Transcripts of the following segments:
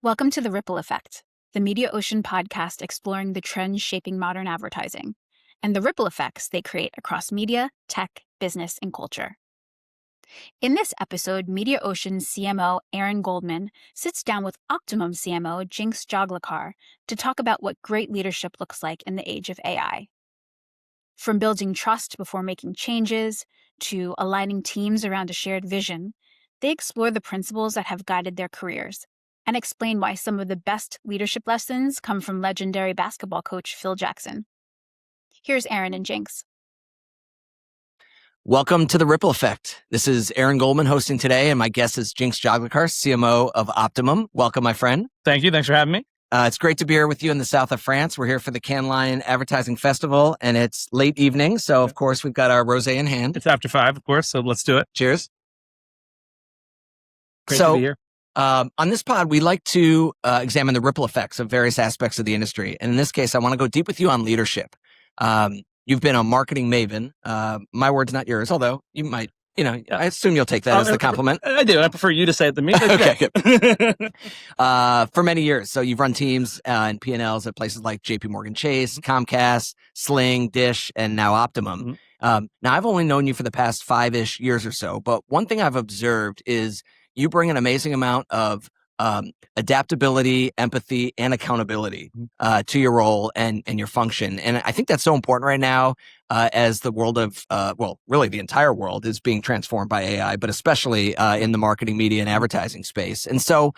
Welcome to The Ripple Effect, the Mediaocean podcast exploring the trends shaping modern advertising and the ripple effects they create across media, tech, business, and culture. In this episode, Mediaocean CMO Goldman sits down with Optimum CMO Jinx Joglekar to talk about what great leadership looks like in the age of AI. From building trust before making changes to aligning teams around a shared vision, they explore the principles that have guided their careers and explain why some of the best leadership lessons come from legendary basketball coach Phil Jackson. Here's Aaron and Jinx. Welcome to The Ripple Effect. This is Aaron Goldman hosting today, and my guest is Jinx Joglekar, CMO of Optimum. Welcome, my friend. Thank you. Thanks for having me. It's great to be here with you in the south of France. We're here for the Cannes Lion Advertising Festival, and it's late evening, so of course we've got our rosé in hand. It's after 5, of course, so let's do it. Cheers. Great to be here. On this pod, we like to examine the ripple effects of various aspects of the industry. And in this case, I want to go deep with you on leadership. You've been a marketing maven. My word's not yours, although you might, I assume you'll take that as the compliment. I do. I prefer you to say it than me. Okay. For many years. So you've run teams and P&Ls at places like JP Morgan Chase, Comcast, Sling, Dish, and now Optimum. Mm-hmm. Now, I've only known you for the past 5-ish years or so, but one thing I've observed is you bring an amazing amount of adaptability, empathy, and accountability to your role and your function. And I think that's so important right now as the world of, really the entire world is being transformed by AI, but especially in the marketing, media, and advertising space. And so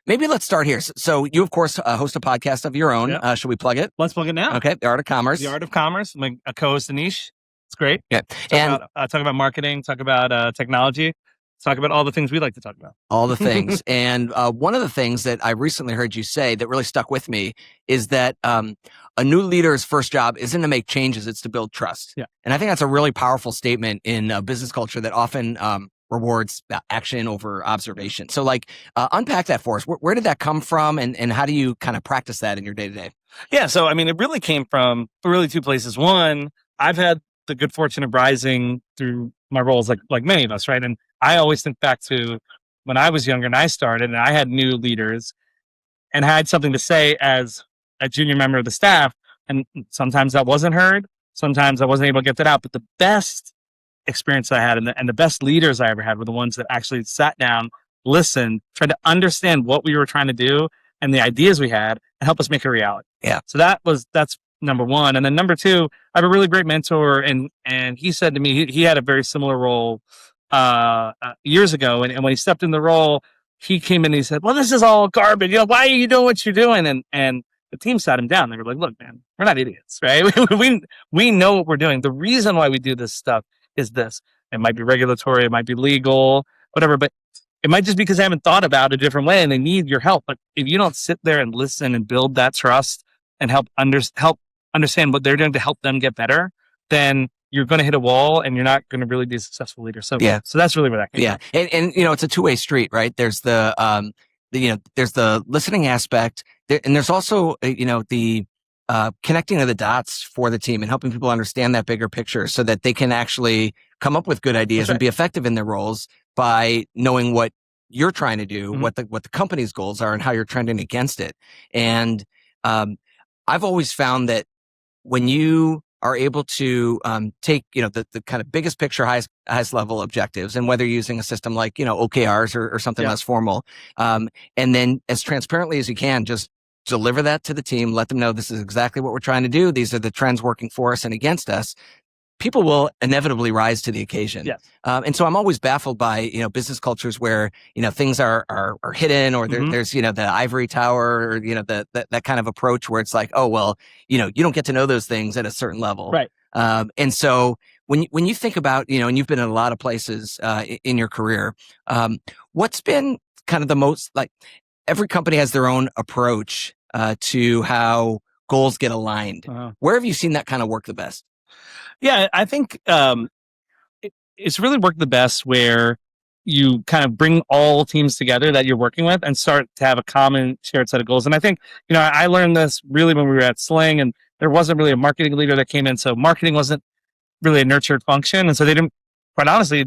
maybe let's start here. So you, of course, host a podcast of your own. Yeah. Should we plug it? Let's plug it now. Okay. The Art of Commerce. The Art of Commerce. I'm a co-host of Niche. It's great. Yeah. Talk about marketing, talk about technology. Talk about all the things we like to talk about. All the things. And one of the things that I recently heard you say that really stuck with me is that a new leader's first job isn't to make changes, it's to build trust. Yeah. And I think that's a really powerful statement in a business culture that often rewards action over observation. So unpack that for us. Where did that come from and how do you kind of practice that in your day-to-day? Yeah. So, it really came from really two places. One, I've had the good fortune of rising through my roles like many of us, right? And I always think back to when I was younger and I started and I had new leaders and had something to say as a junior member of the staff. And sometimes that wasn't heard. Sometimes I wasn't able to get that out. But the best experience I had and the best leaders I ever had were the ones that actually sat down, listened, tried to understand what we were trying to do and the ideas we had and help us make a reality. Yeah. So that's number one. And then number two, I have a really great mentor and he said to me, he had a very similar role years ago. And when he stepped in the role, he came in and he said, well, this is all garbage. Why are you doing what you're doing? And the team sat him down. They were like, look, man, we're not idiots, right? we know what we're doing. The reason why we do this stuff is this. It might be regulatory, it might be legal, whatever, but it might just be because they haven't thought about it a different way and they need your help. But if you don't sit there and listen and build that trust and help understand what they're doing to help them get better, then you're going to hit a wall and you're not going to really be a successful leader. So, so that's really where that came from. And it's a two-way street, right? There's there's the listening aspect and there's also, the connecting of the dots for the team and helping people understand that bigger picture so that they can actually come up with good ideas and be effective in their roles by knowing what you're trying to do, what the company's goals are and how you're trending against it. And I've always found that when you are able to take, the kind of biggest picture, highest level objectives, and whether you're using a system like, OKRs or something less formal, and then as transparently as you can, just deliver that to the team, let them know this is exactly what we're trying to do. These are the trends working for us and against us. People will inevitably rise to the occasion. Yes. And so I'm always baffled by, business cultures where, things are hidden or there's, the ivory tower or, that kind of approach where it's like, oh, well, you don't get to know those things at a certain level. Right. And so when you think about, and you've been in a lot of places in your career, what's been kind of the most every company has their own approach to how goals get aligned. Where have you seen that kind of work the best? Yeah, I think it's really worked the best where you kind of bring all teams together that you're working with and start to have a common shared set of goals. And I think, I learned this really when we were at Sling and there wasn't really a marketing leader that came in. So marketing wasn't really a nurtured function. And so they didn't, quite honestly,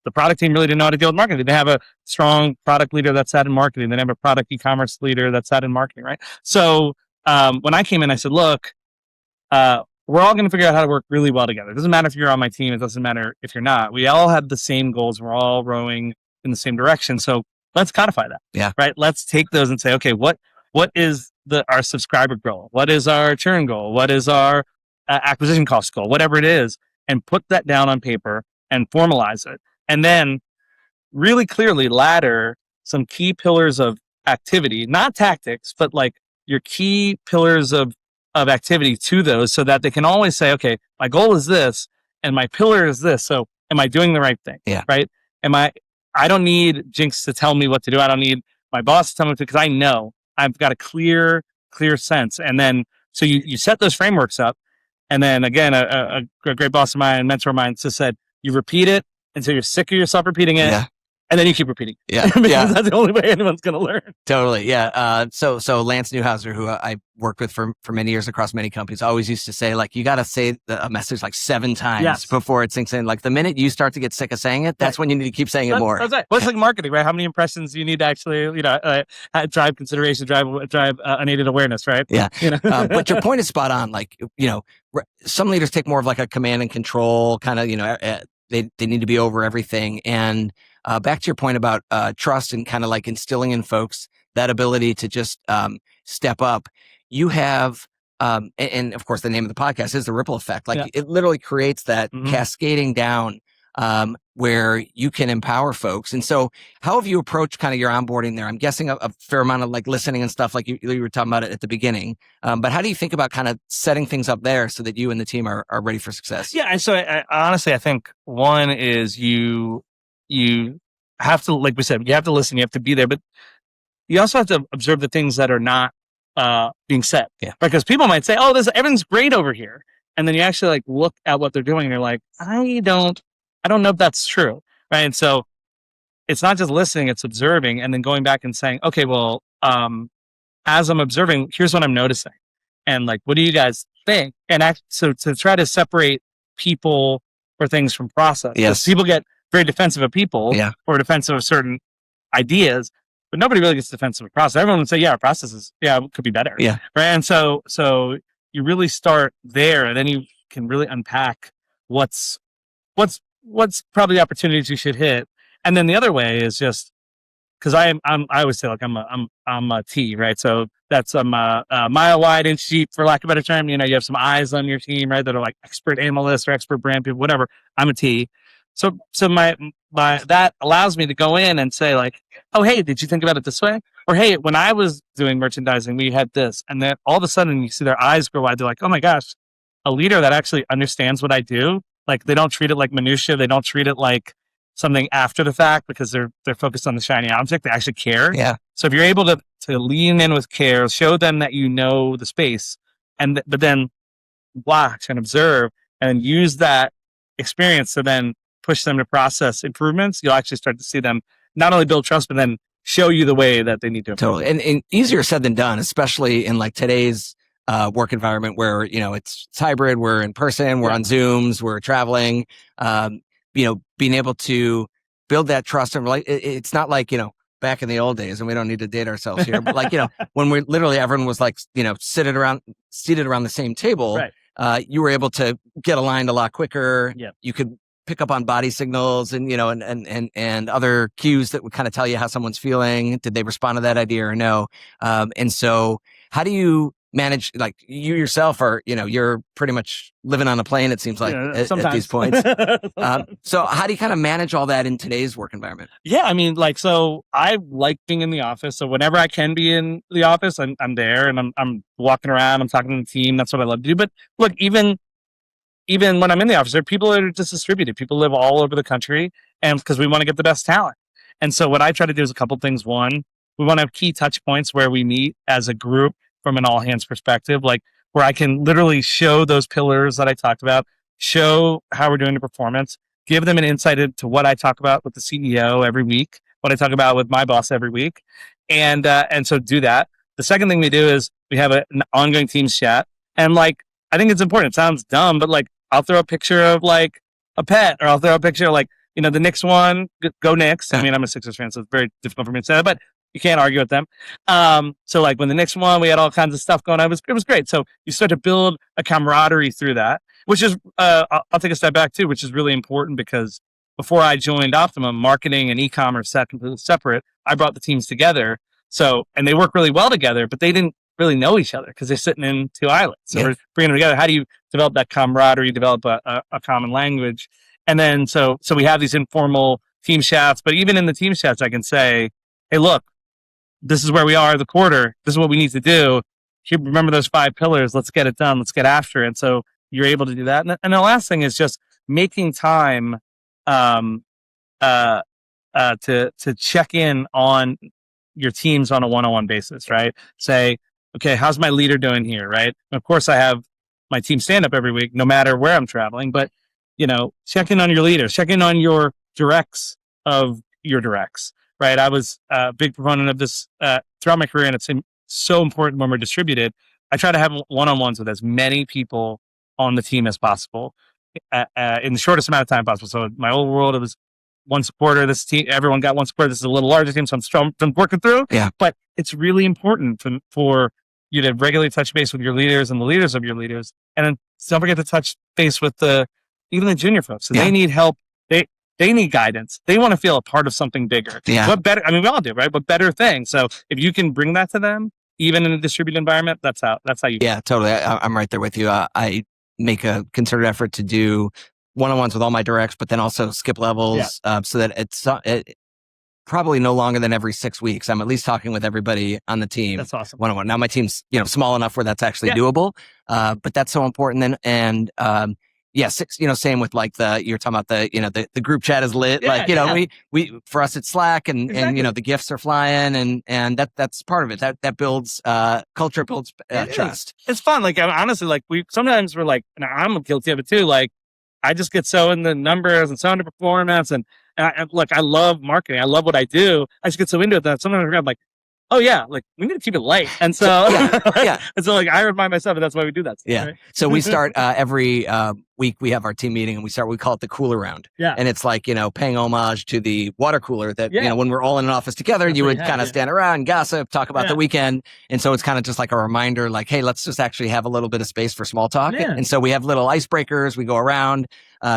the product team really didn't know how to deal with marketing. They didn't have a strong product leader that sat in marketing. They didn't have a product e-commerce leader that sat in marketing, right? So when I came in, I said, look, we're all going to figure out how to work really well together. It doesn't matter if you're on my team. It doesn't matter if you're not. We all have the same goals. We're all rowing in the same direction. So let's codify that. Yeah. Right. Let's take those and say, okay, what is our subscriber goal? What is our churn goal? What is our acquisition cost goal? Whatever it is, and put that down on paper and formalize it. And then really clearly ladder some key pillars of activity, not tactics, but like your key pillars of activity to those, so that they can always say, okay, my goal is this and my pillar is this. So am I doing the right thing? Yeah. Right. I don't need Jinx to tell me what to do. I don't need my boss to tell me what to do, because I know I've got a clear sense. And then, so you set those frameworks up. And then again, a great boss of mine and mentor of mine just said, you repeat it until you're sick of yourself repeating it. Yeah. And then you keep repeating. Yeah. Because that's the only way anyone's going to learn. Totally. Yeah. So Lance Newhouser, who I worked with for many years across many companies, always used to say, like, you got to say a message like 7 times before it sinks in. Like the minute you start to get sick of saying it, that's when you need to keep saying it more. That's right. Well, it's like marketing, right? How many impressions do you need to actually, drive consideration, drive unaided awareness, right? Yeah. But your point is spot on. Like, some leaders take more of like a command and control kind of, they need to be over everything. And back to your point about trust and kind of like instilling in folks that ability to just step up. You have, and of course, the name of the podcast is the ripple effect. Like it literally creates that cascading down where you can empower folks. And so how have you approached kind of your onboarding there? I'm guessing a fair amount of like listening and stuff like you were talking about it at the beginning. But how do you think about kind of setting things up there so that you and the team are ready for success? Yeah. And so honestly, I think one is you have to, like we said, you have to listen, you have to be there, but you also have to observe the things that are not being said. Yeah. Because people might say, oh, everything's great over here. And then you actually like look at what they're doing and you're like, I don't know if that's true. Right. And so it's not just listening, it's observing and then going back and saying, okay, well, as I'm observing, here's what I'm noticing. And like, what do you guys think? And so to try to separate people or things from process. Yes. People get very defensive of people or defensive of certain ideas, but nobody really gets defensive of process. Everyone would say, yeah, our processes, it could be better. Yeah. Right. And so you really start there, and then you can really unpack what's probably the opportunities you should hit. And then the other way is just, because I always say, like, I'm a T, right? So that's a mile wide, inch deep, for lack of a better term. You have some eyes on your team, right? That are like expert analysts or expert brand people, whatever. I'm a T. So my that allows me to go in and say, like, oh, hey, did you think about it this way? Or, hey, when I was doing merchandising, we had this. And then all of a sudden you see their eyes grow wide. They're like, oh my gosh, a leader that actually understands what I do. Like, they don't treat it like minutia. They don't treat it like something after the fact because they're focused on the shiny object. They actually care. Yeah. So if you're able to lean in with care, show them that you know the space, but then watch and observe and use that experience to then push them to process improvements, you'll actually start to see them not only build trust, but then show you the way that they need to improve. Totally. And easier said than done, especially in like today's work environment where, it's hybrid, we're in person, we're on Zooms, we're traveling, being able to build that trust and it's not like, back in the old days, and we don't need to date ourselves here, but like, when we literally, everyone was like, seated around the same table, right. You were able to get aligned a lot quicker. Yeah. You could pick up on body signals and, and other cues that would kind of tell you how someone's feeling. Did they respond to that idea or no? And so how do you manage, like, you yourself are, you're pretty much living on a plane, it seems like, at these points. So how do you kind of manage all that in today's work environment? Yeah. I mean, like, so I like being in the office. So whenever I can be in the office, I'm there and I'm walking around, I'm talking to the team. That's what I love to do. But look, even when I'm in the office, there are people that are just distributed. People live all over the country, and because we want to get the best talent. And so what I try to do is a couple things. One, we want to have key touch points where we meet as a group from an all hands perspective, like where I can literally show those pillars that I talked about, show how we're doing the performance, give them an insight into what I talk about with the CEO every week, what I talk about with my boss every week. And so do that. The second thing we do is we have an ongoing Teams chat. And like, I think it's important. It sounds dumb, but like, I'll throw a picture of like a pet, or I'll throw a picture of like the Knicks won, go Knicks. I mean, I'm a Sixers fan, so it's very difficult for me to say that, but you can't argue with them. So like when the Knicks won, we had all kinds of stuff going on. It was great. So you start to build a camaraderie through that, which is, I'll take a step back too, which is really important because before I joined Optimum, marketing and e-commerce sat completely separate. I brought the teams together. So, and they work really well together, but they didn't really know each other because they're sitting in two islands. So we're bringing them together. How do you develop that camaraderie, develop a common language? And then, so we have these informal team chats, but even in the team chats, I can say, hey, look, this is where we are the quarter. This is what we need to do. Here, remember those 5 pillars. Let's get it done. Let's get after it. And so you're able to do that. And the last thing is just making time to check in on your teams on a one-on-one basis, right? Say, okay, how's my leader doing here, right? And of course, I have my team stand up every week, no matter where I'm traveling, but check in on your leaders, check in on your directs of your directs, right? I was a big proponent of this throughout my career, and it's so important when we're distributed. I try to have one-on-ones with as many people on the team as possible in the shortest amount of time possible. So in my old world, it was one supporter. This team, everyone got one supporter. This is a little larger team, so I'm working through. Yeah. But it's really important for you to regularly touch base with your leaders and the leaders of your leaders, and then don't forget to touch base with even the junior folks. So they need help. They need guidance. They want to feel a part of something bigger. Yeah. What better? I mean, we all do, right? But better thing. So if you can bring that to them, even in a distributed environment, that's how you. Yeah, totally. I'm right there with you. I make a concerted effort to do one-on-ones with all my directs, but then also skip levels so that it's probably no longer than every 6 weeks. I'm at least talking with everybody on the team. That's awesome. One-on-one. Now my team's small enough where that's actually doable, but that's so important. And same with like you're talking about the group chat is lit. We for us it's Slack and the gifts are flying and that's part of it. That builds culture, builds trust. It's fun. Like honestly, like sometimes we're like, and I'm guilty of it too. Like I just get so in the numbers and so into performance and I love marketing. I love what I do. I just get so into it that sometimes I'm like, oh yeah, like we need to keep it light. And so, and so like I remind myself, and that's why we do that. Yeah. Right? So we start every week. We have our team meeting, and we call it the cooler round. Yeah. And it's like paying homage to the water cooler that when we're all in an office together, you would kind of stand around, gossip, talk about the weekend, and so it's kind of just like a reminder, like, hey, let's just actually have a little bit of space for small talk. Yeah. And so we have little icebreakers. We go around.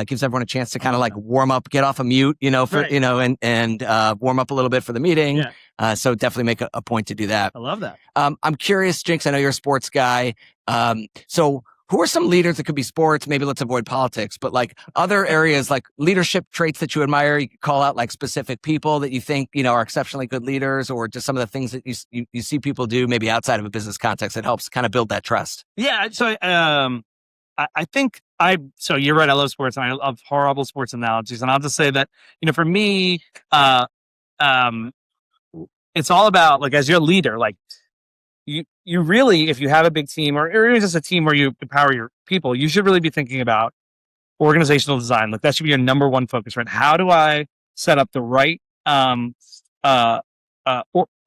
Gives everyone a chance to kind of like warm up, get off a mute, and warm up a little bit for the meeting. Yeah. So definitely make a point to do that. I love that. I'm curious, Jinx, I know you're a sports guy. So who are some leaders that could be sports? Maybe let's avoid politics, but like other areas, like leadership traits that you admire, you could call out like specific people that you think, are exceptionally good leaders, or just some of the things that you see people do maybe outside of a business context that helps kind of build that trust. Yeah. So, I think so you're right. I love sports and I love horrible sports analogies. And I'll just say that, for me, it's all about like, as your leader, like you really, if you have a big team or even just a team where you empower your people, you should really be thinking about organizational design. Like that should be your number one focus, right? How do I set up the right,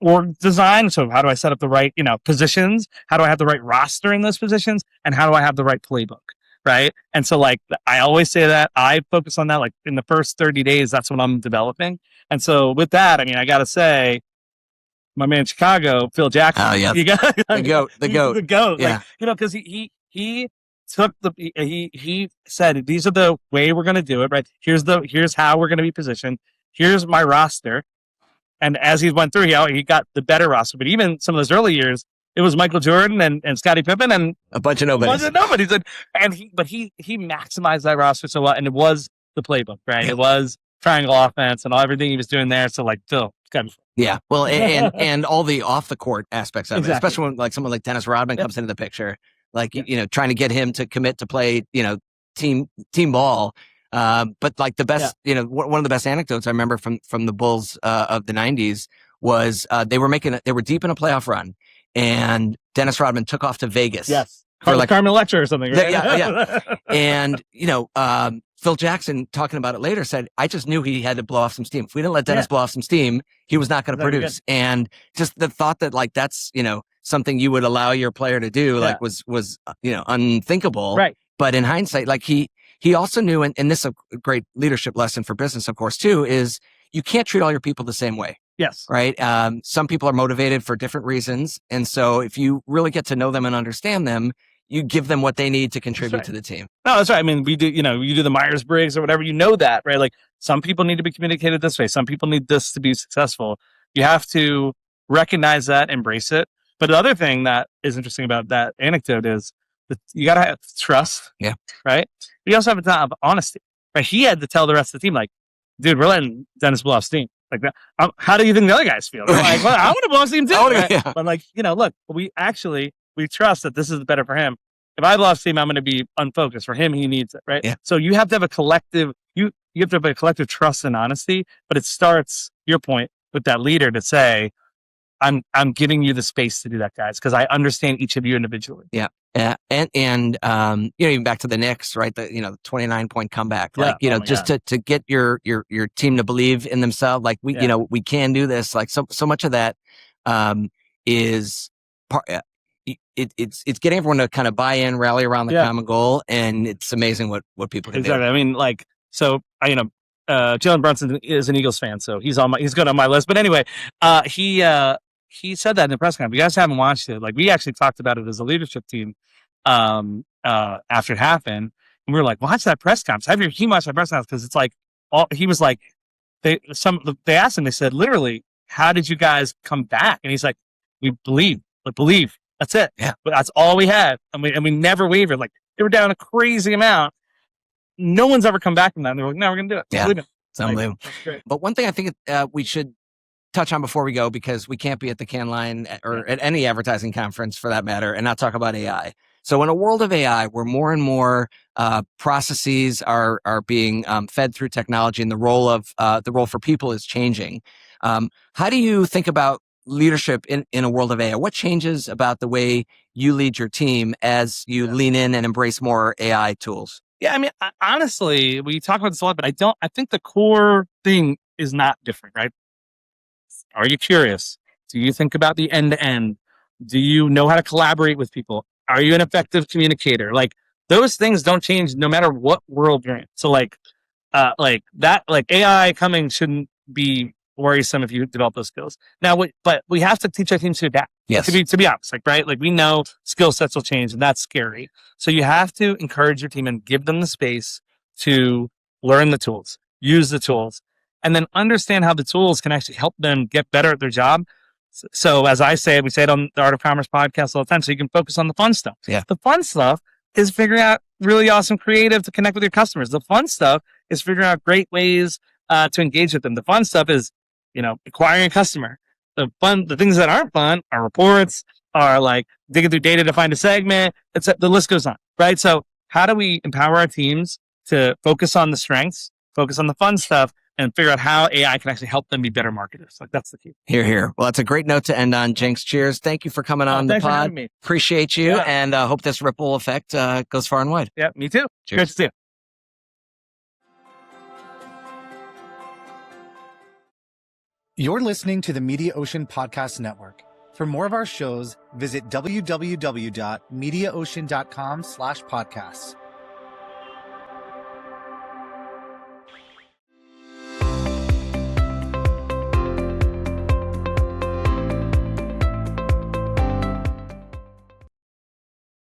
org design? So how do I set up the right, positions? How do I have the right roster in those positions? And how do I have the right playbook? Right. And so like, I always say that I focus on that, like in the first 30 days, that's what I'm developing. And so with that, I mean, I got to say, my man in Chicago, Phil Jackson. Oh yeah. The goat. Yeah. Like, cause he took he said, these are the way we're going to do it. Right. Here's how we're going to be positioned. Here's my roster. And as he went through, he got the better roster. But even some of those early years, it was Michael Jordan and Scottie Pippen and a bunch of nobodies. And he maximized that roster so well. And it was the playbook, right? Yeah. It was triangle offense and everything he was doing there. So like, Phil, it's got to be fun. Yeah. Well, and all the off the court aspects of it, especially when like someone like Dennis Rodman comes into the picture, like, trying to get him to commit to play, team ball. But like the best, one of the best anecdotes I remember from the Bulls of the 90s was they were deep in a playoff run, and Dennis Rodman took off to Vegas. Yes, for like Carmen Electra or something. Right? Yeah. And Phil Jackson, talking about it later, said, "I just knew he had to blow off some steam. If we didn't let Dennis blow off some steam, he was not going to produce." Good. And just the thought that like that's something you would allow your player to do, like was unthinkable. Right. But in hindsight, like he he also knew, and this is a great leadership lesson for business, of course, too, is you can't treat all your people the same way. Yes. Right. Some people are motivated for different reasons. And so if you really get to know them and understand them, you give them what they need to contribute to the team. No, that's right. I mean, we do, you do the Myers-Briggs or whatever, that, right? Like some people need to be communicated this way. Some people need this to be successful. You have to recognize that, embrace it. But the other thing that is interesting about that anecdote is that you got to have trust. Yeah. Right. But you also have to have honesty. Right. He had to tell the rest of the team, like, dude, we're letting Dennis blow off steam. Like that. How do you think the other guys feel? They're like, well, I want to blow off steam too. Right? Yeah. But like, look, we trust that this is better for him. If I blow off steam, I'm going to be unfocused. For him, he needs it, right? Yeah. So you have to have a collective, you have to have a collective trust and honesty. But it starts, your point, with that leader to say, I'm giving you the space to do that, guys, because I understand each of you individually. Yeah. Yeah. And even back to the Knicks, right? The 29-point comeback. Like, just to get your team to believe in themselves. Like we can do this. Like so much of that is part. It's getting everyone to kind of buy in, rally around the common goal, and it's amazing what people can do. I mean, like, so Jalen Brunson is an Eagles fan, so he's good on my list. But anyway, he said that in the press conference. You guys haven't watched it. Like, we actually talked about it as a leadership team after it happened, and we were like, watch that press conference. Have your team watch that press conference, because it's like he was like, they asked him. They said, literally, how did you guys come back? And he's like, we believe. That's it. Yeah. But that's all we had. And we never wavered. Like, they were down a crazy amount. No one's ever come back from that. And they were like, no, we're going to do it. Yeah. It's unbelievable. That's great. But one thing I think we should touch on before we go, because we can't be at the Cannes Line or at any advertising conference for that matter and not talk about AI. So in a world of AI, where more and more processes are being fed through technology, and the role for people is changing, how do you think about leadership in a world of AI? What changes about the way you lead your team as you lean in and embrace more AI tools? Yeah, I mean, honestly, we talk about this a lot, but I think the core thing is not different, right? Are you curious? Do you think about the end to end? Do you know how to collaborate with people? Are you an effective communicator? Like, those things don't change no matter what world you're in. So like AI coming shouldn't be worrisome if you develop those skills. Now, but we have to teach our teams to adapt. Yes. To be honest, right? Like, we know skill sets will change, and that's scary. So you have to encourage your team and give them the space to learn the tools, use the tools, and then understand how the tools can actually help them get better at their job. So as I say, we say it on the Art of Commerce podcast all the time, so you can focus on the fun stuff. Yeah. The fun stuff is figuring out really awesome creative to connect with your customers. The fun stuff is figuring out great ways to engage with them. The fun stuff is acquiring a customer. The things that aren't fun are reports, are like digging through data to find a segment. The list goes on, right? So how do we empower our teams to focus on the strengths, focus on the fun stuff, and figure out how AI can actually help them be better marketers? Like, that's the key. Here. Well, that's a great note to end on. Jinx, cheers. Thank you for coming on the pod. For having me. Appreciate you, and hope this ripple effect goes far and wide. Yeah, me too. Cheers. Great to see you. You're listening to the Mediaocean Podcast Network. For more of our shows, visit www.mediaocean.com/podcasts.